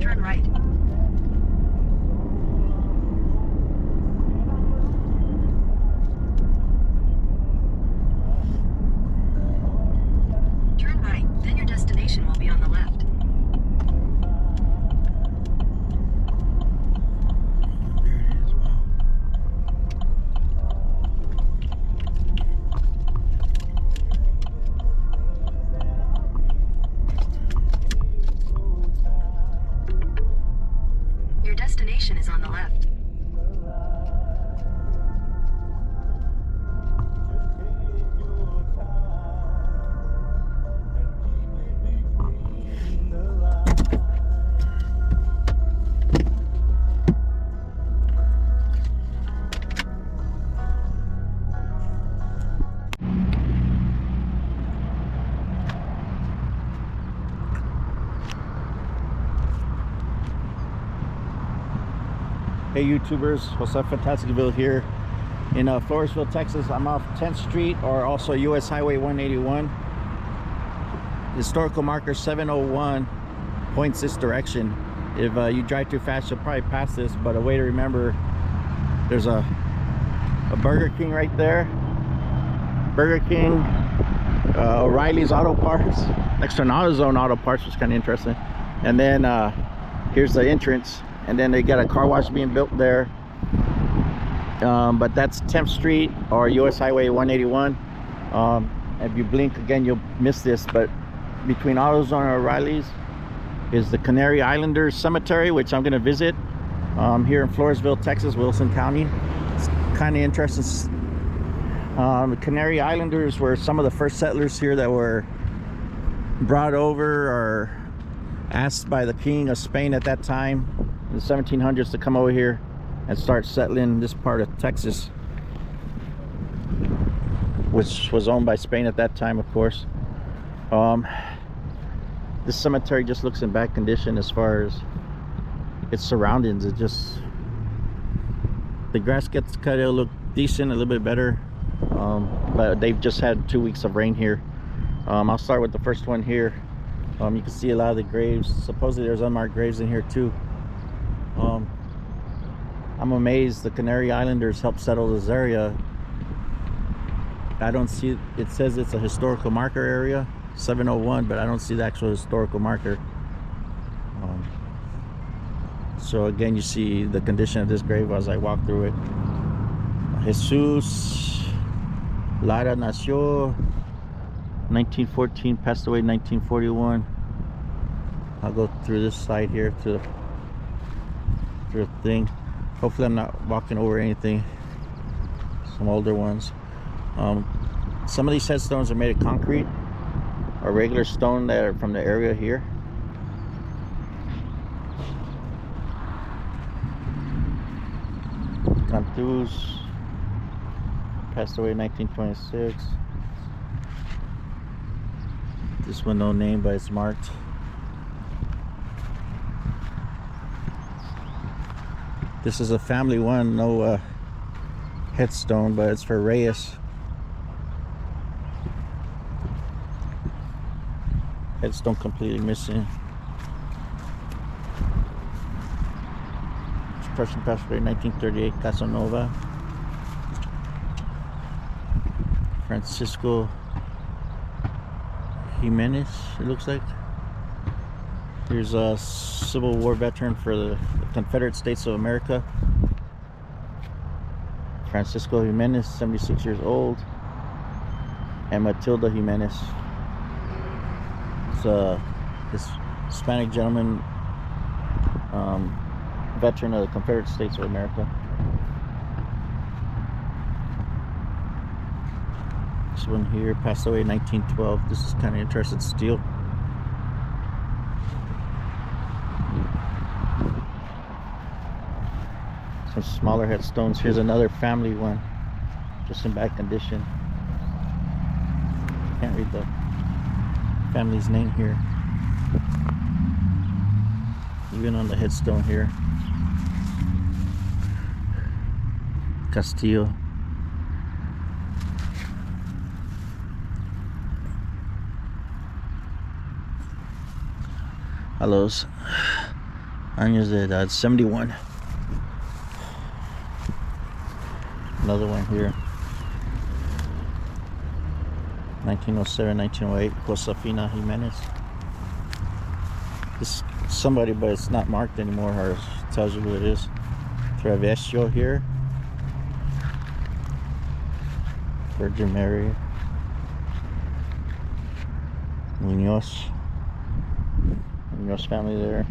Turn right. Turn right, then your destination will be on the left. There it is. Wow. Your destination is on the left. Hey YouTubers, what's up? Fantasticville here in Floresville, Texas. I'm off 10th Street, or also US Highway 181. Historical marker 701 points this direction. If you drive too fast, you'll probably pass this, but a way to remember, there's a Burger King right there. Burger King, O'Reilly's Auto Parts, next to an AutoZone Auto Parts, was kind of interesting. And then here's the entrance. And then they got a car wash being built there, but that's 10th Street or US Highway 181. If you blink again, you'll miss this, but between AutoZone and O'Reilly's is the Canary Islanders cemetery, which I'm going to visit here in Floresville, Texas, Wilson County. It's kind of interesting. The Canary Islanders were some of the first settlers here that were brought over or asked by the King of Spain at that time in the 1700s to come over here and start settling this part of Texas, which was owned by Spain at that time, of course. This cemetery just looks in bad condition as far as its surroundings. It just, the grass gets cut, it'll look decent, a little bit better, but they've just had 2 weeks of rain here. I'll start with the first one here. You can see a lot of the graves. Supposedly there's unmarked graves in here too. I'm amazed the Canary Islanders helped settle this area. I don't see, it says it's a historical marker area 701, but I don't see the actual historical marker. So again, you see the condition of this grave as I walk through it. Jesus Lara nació 1914, passed away 1941. I'll go through this side here to the thing. Hopefully I'm not walking over anything. Some older ones. Some of these headstones are made of concrete or regular stone that are from the area here. Cantus passed away in 1926. This one no name, but it's marked. This is a family one, no headstone, but it's for Reyes. Headstone completely missing. This person passed away in 1938, Casanova. Francisco Jimenez, it looks like. Here's a Civil War veteran for the Confederate States of America. Francisco Jimenez, 76 years old. And Matilda Jimenez. It's this Hispanic gentleman, veteran of the Confederate States of America. This one here passed away in 1912. This is kind of interesting steel. Some smaller headstones. Here's another family one, just in bad condition. Can't read the family's name here. Even on the headstone here. Castillo. A los Años de edad, 71. Another one here. 1907, 1908, Josefina Jimenez. This somebody, but it's not marked anymore, or it tells you who it is. Travestio here. Virgin Mary. Munoz family there.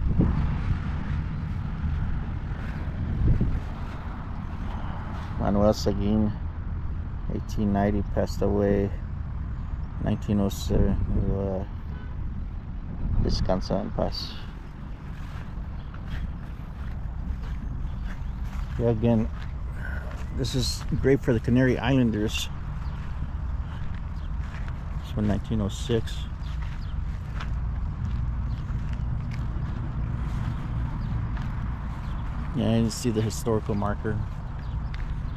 Manuel Seguin, 1890, passed away 1907. Descansa en paz. Yeah, again, this is great for the Canary Islanders. This one, 1906. Yeah, and you see the historical marker.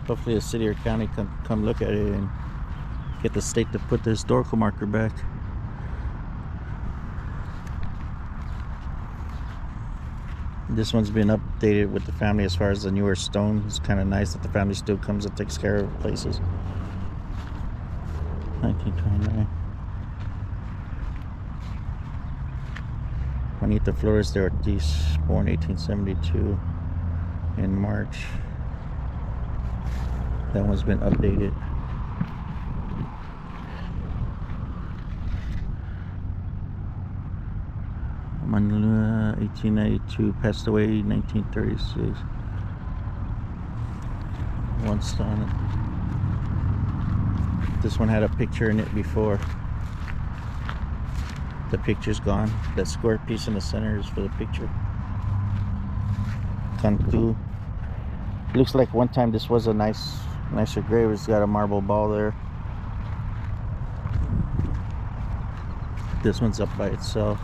Hopefully the city or county can come look at it and get the state to put the historical marker back. This one's been updated with the family as far as the newer stone. It's kind of nice that the family still comes and takes care of places. 1929. Juanita Flores de Ortiz, born 1872 in March. That one's been updated. Manila, 1892, passed away 1936. One stone. This one had a picture in it before. The picture's gone. That square piece in the center is for the picture. Cantu. Looks like one time this was a nicer grave. It's got a marble ball there. This one's up by itself.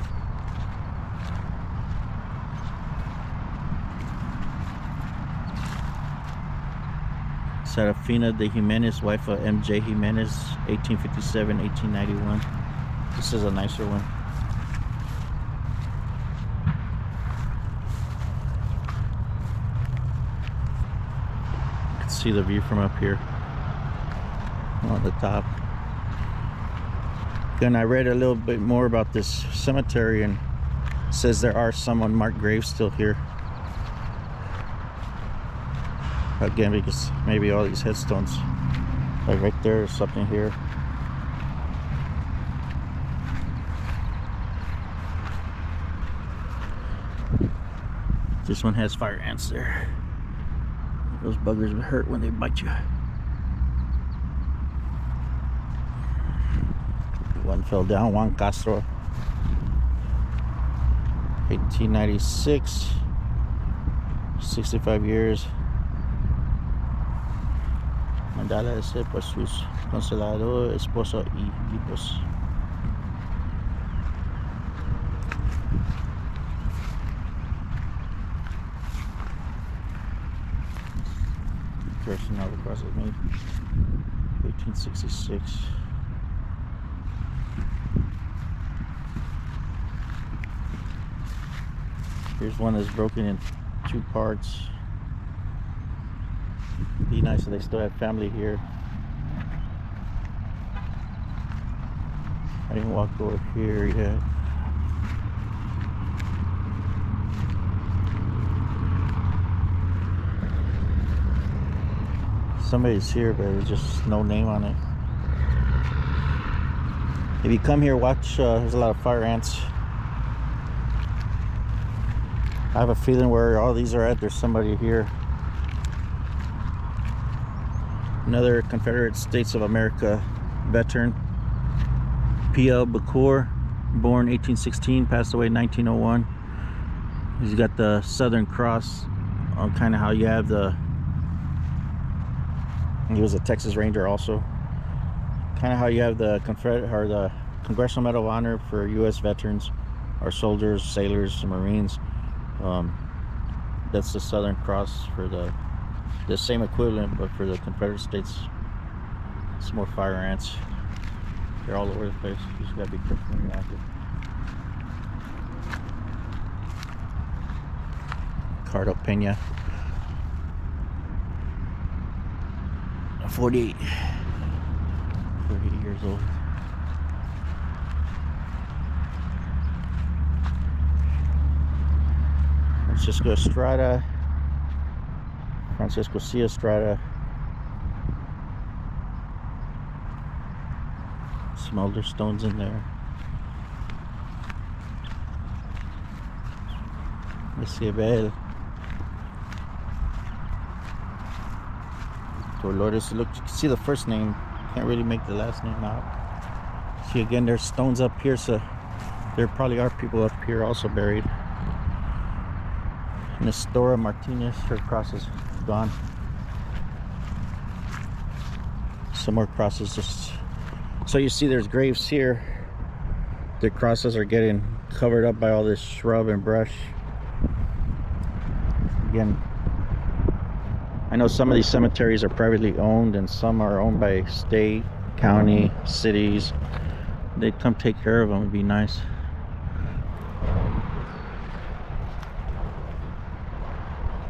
Serafina de Jimenez, wife of M.J. Jimenez, 1857, 1891. This is a nicer one. You can see the view from up here on the top. Again, I read a little bit more about this cemetery, and it says there are some unmarked graves still here. Again, because maybe all these headstones, like right there, is something here. This one has fire ants there. Those buggers would hurt when they bite you. One fell down, Juan Castro, 1896, 65 years. Mandala ese por sus consolado esposo y hijos. Person all across was made 1866. Here's one that's broken in two parts. Be nice if they still have family here. I didn't walk over here yet. Somebody's here, but there's just no name on it. If you come here, watch, there's a lot of fire ants. I have a feeling where all these are at, there's somebody here. Another Confederate States of America veteran, P.L. Bacour, born 1816, passed away 1901. He's got the Southern Cross on kind of how you have the, he was a Texas Ranger also, kind of how you have the Confederate or the Congressional Medal of Honor for U.S. veterans or soldiers, sailors, Marines. That's the Southern Cross for the same equivalent, but for the Confederate States. It's more fire ants. They're all over the place. You just gotta be careful when you're out there. Ricardo Pena. 48 years old. Francisco Estrada, Francisco C. Estrada. Some older stones in there. Isabel. Dolores. Look, you can see the first name. Can't really make the last name out. See, again, there's stones up here, so there probably are people up here also buried. Nestora Martinez, her cross is gone. Some more crosses. Just so you see, there's graves here. The crosses are getting covered up by all this shrub and brush. Again, I know some of these cemeteries are privately owned and some are owned by state, county, cities. They come take care of them. It'd be nice.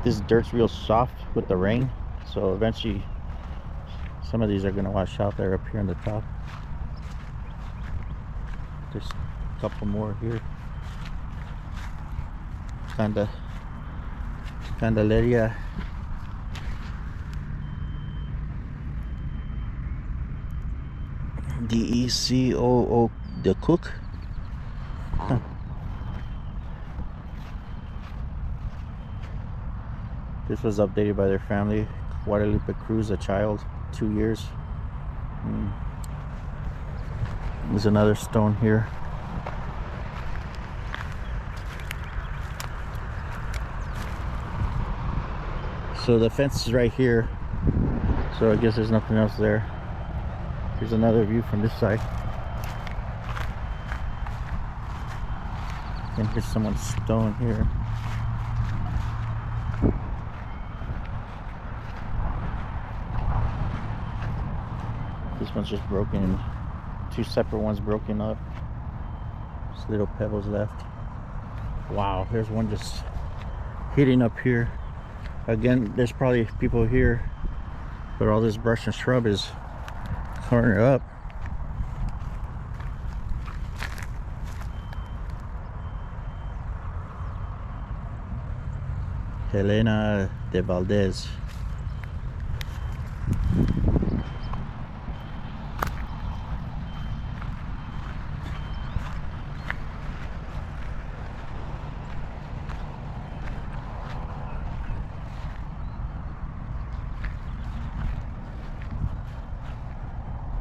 This dirt's real soft with the rain, so eventually some of these are going to wash out. There up here on the top. There's a couple more here. Candelaria. DECOO, the cook. Huh. This was updated by their family. Guadalupe Cruz, a child, 2 years. There's another stone here. So the fence is right here. So I guess there's nothing else there. Here's another view from this side. And here's someone's stone here. This one's just broken. Two separate ones broken up. Just little pebbles left. Wow, there's one just hitting up here. Again, there's probably people here, but all this brush and shrub is covering it up. Helena de Valdez.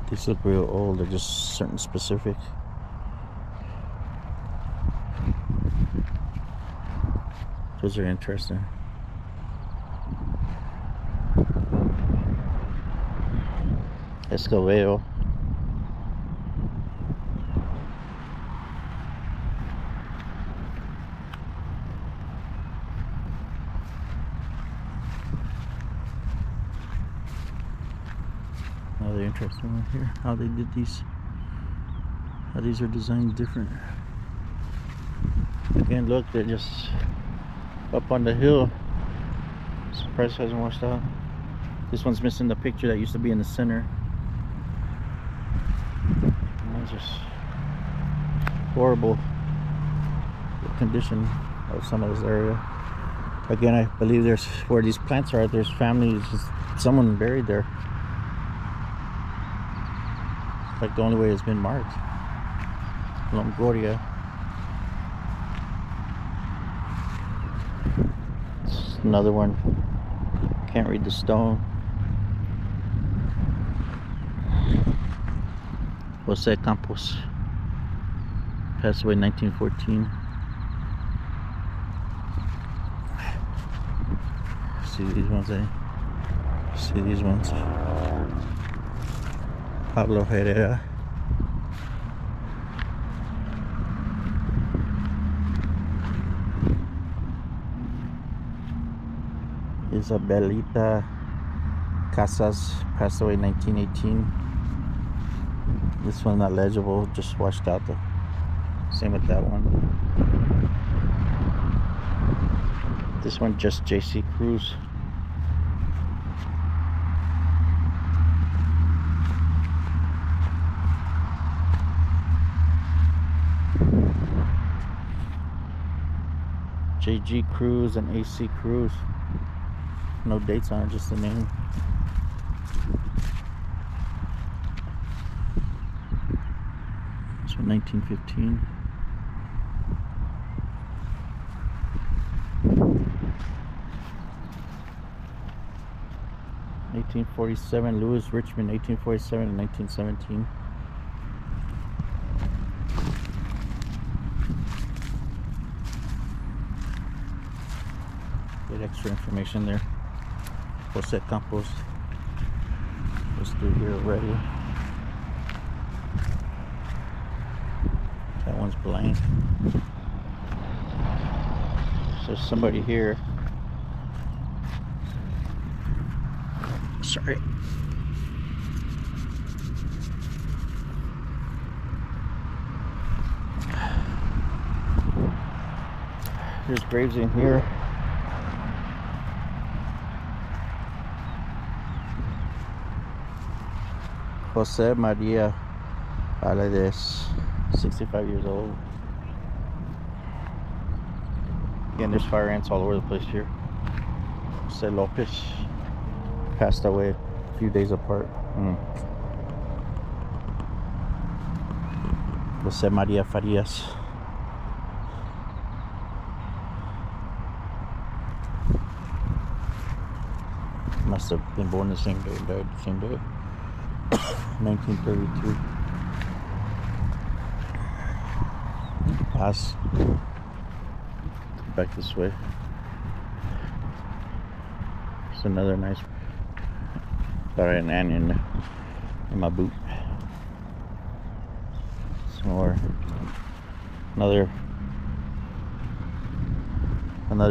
These look real old. They're just certain specific. Those are interesting. Escobedo. Another interesting one here. How they did these. How these are designed different. Again, look, they're just up on the hill. Surprised it hasn't washed out. This one's missing the picture that used to be in the center. And that's just horrible, the condition of some of this area. Again, I believe there's where these plants are. There's families, someone buried there. It's like the only way it's been marked. Longoria. It's another one. Can't read the stone. Jose Campos, passed away in 1914. See these ones, eh? See these ones. Pablo Herrera. Isabelita Casas, passed away in 1918. This one's not legible, just washed out. The same with that one. This one just JC Cruz. JG Cruz and AC Cruz. No dates on it, just the name. So 1915. (1847) Lewis Richmond, 1847 and 1917. Get extra information there. Jose Campos was through here already. That one's blank. So somebody here. Sorry. There's graves in here. Jose Maria Valadez, 65 years old. Again, there's fire ants all over the place here. Jose Lopez passed away a few days apart. Jose Maria Farias. Must have been born the same day and died the same day. 1932. Pass. Back this way. It's another nice. Got an ant in my boot. Some more. Another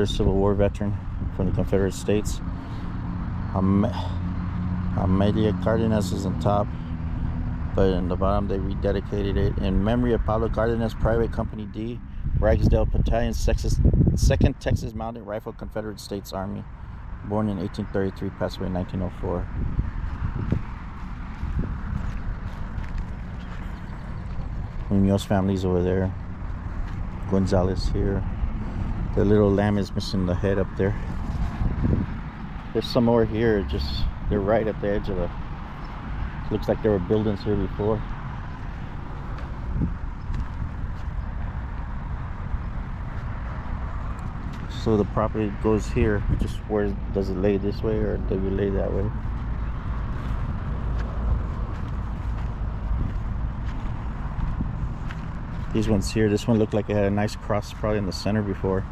Civil War veteran from the Confederate States. Amelia Cardenas is on top, but in the bottom they rededicated it in memory of Pablo Cardenas, Private Company D, Ragsdale Battalion, 2nd Texas Mounted Rifle, Confederate States Army, born in 1833, passed away in 1904. Munoz family's over there. Gonzalez here. The little lamb is missing the head up there. There's some more here, they're right at the edge of the. Looks like there were buildings here before. So the property goes here. Just where does it lay, this way or does it lay that way? These ones here, this one looked like it had a nice cross probably in the center before.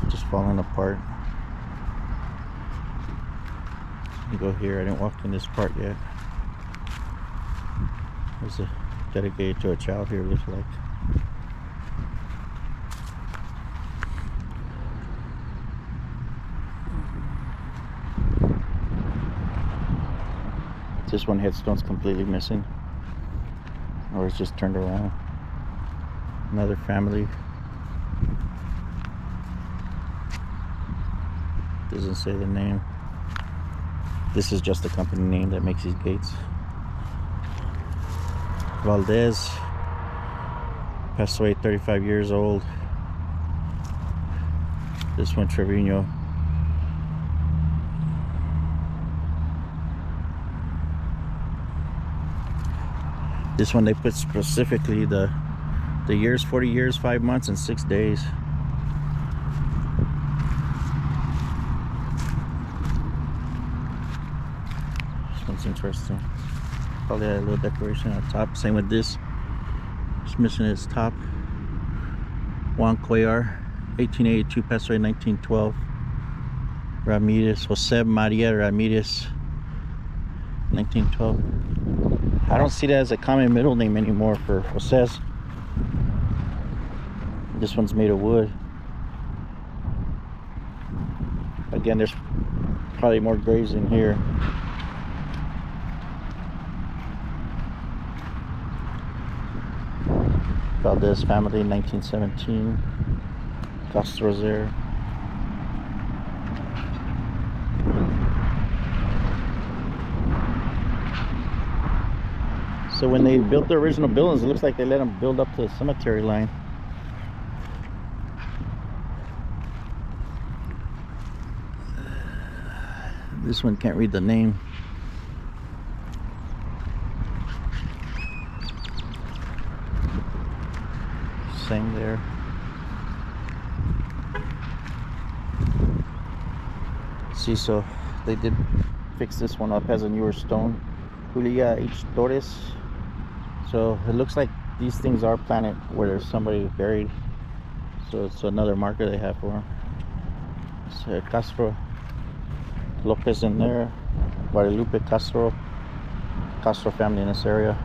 Just falling apart. You go here, I didn't walk in this part yet. There's a dedicated to a child here, looks like. This one headstone's completely missing, or it's just turned around. Another family. Doesn't say the name. This is just the company name that makes these gates. Valdez passed away, 35 years old. This one, Trevino. This one they put specifically the years, 40 years, 5 months, and 6 days. This one's interesting. Probably had a little decoration on top. Same with this. Just missing its top. Juan Cuellar, 1882, passed away 1912. Ramirez, Jose Maria Ramirez, 1912. I don't see that as a common middle name anymore for Jose's. This one's made of wood. Again, there's probably more graves in here. Valdez family, 1917. Castro's there. So when they built the original buildings, it looks like they let them build up to the cemetery line. This one can't read the name. Same there. See, so they did fix this one up, has a newer stone. Julia H. Torres. So it looks like these things are planted where there's somebody buried. So it's another marker they have for them. So Castro Lopez in there. Guadalupe Castro family in this area.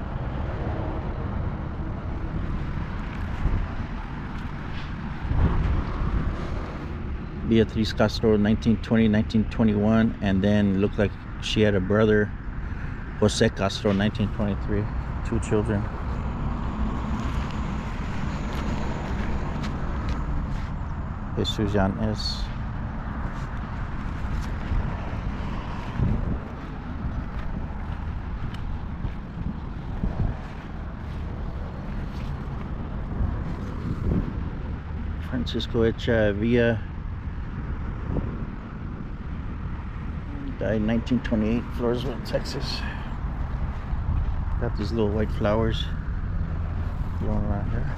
Beatriz Castro, 1920, 1921, and then looked like she had a brother, Jose Castro, 1923, 2 children. Jesus Yanes. Francisco Echeverria, died in 1928, Floresville, Texas. Got these little white flowers growing around here.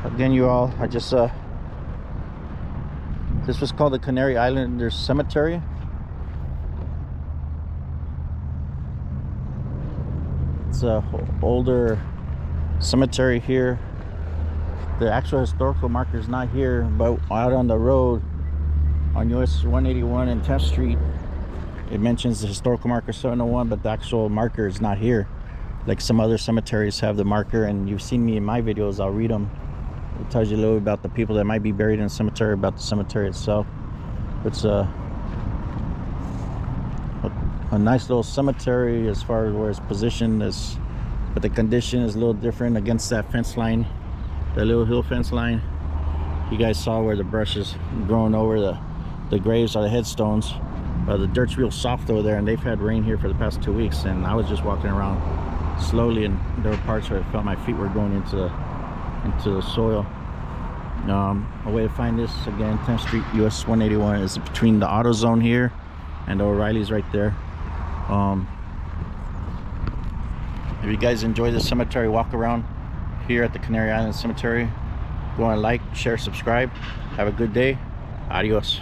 Again, you all, I just this was called the Canary Islanders Cemetery. It's a older cemetery here. The actual historical marker is not here, but out on the road on US 181 and 10th Street, it mentions the historical marker 701, but the actual marker is not here. Like some other cemeteries have the marker, and you've seen me in my videos, I'll read them. It tells you a little bit about the people that might be buried in the cemetery, about the cemetery itself. It's a nice little cemetery as far as where it's positioned, but the condition is a little different against that fence line. The little hill fence line. You guys saw where the brush is growing over the graves or the headstones. The dirt's real soft over there, and they've had rain here for the past 2 weeks, and I was just walking around slowly, and there were parts where I felt my feet were going into the soil. A way to find this, again, 10th Street, US 181, is between the auto zone here and the O'Reilly's right there. If you guys enjoy this cemetery walk around here at the Canary Islands Cemetery, go on, like, share, subscribe. Have a good day. Adios.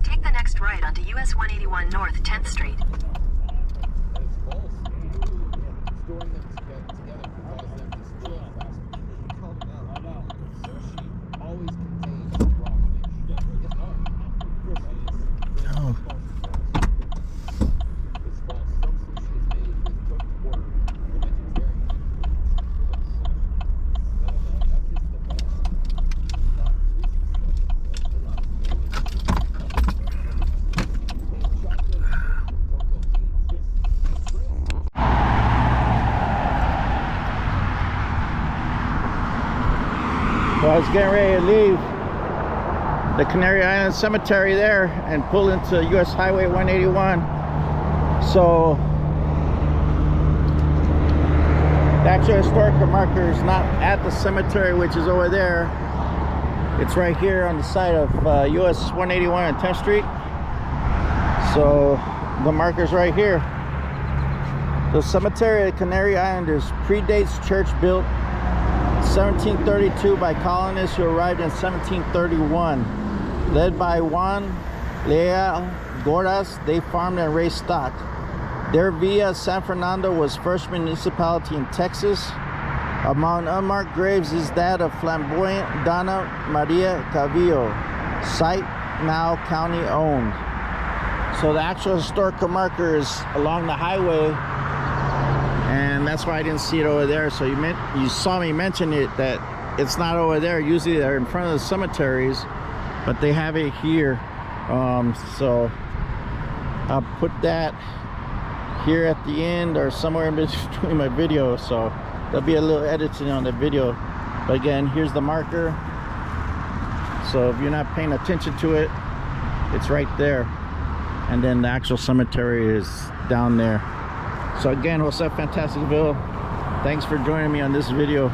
Take the next right onto US 181 North 10th Street. Well, I was getting ready to leave the Canary Islands Cemetery there and pull into US Highway 181. So the actual historical marker is not at the cemetery, which is over there. It's right here on the side of US 181 and 10th Street. So the marker's right here. The cemetery of the Canary Islanders predates church built 1732 by colonists who arrived in 1731. Led by Juan Leal Gordas, they farmed and raised stock. Their Villa San Fernando was first municipality in Texas. Among unmarked graves is that of flamboyant Donna Maria Cavillo, site now county owned. So the actual historical marker is along the highway, and that's why I didn't see it over there. So you saw me mention it, that it's not over there. Usually they're in front of the cemeteries, but they have it here. So I'll put that here at the end or somewhere in between my video, so there'll be a little editing on the video. But again, here's the marker, so if you're not paying attention to it, it's right there. And then the actual cemetery is down there. So again, what's up, Fantasticville? Thanks for joining me on this video.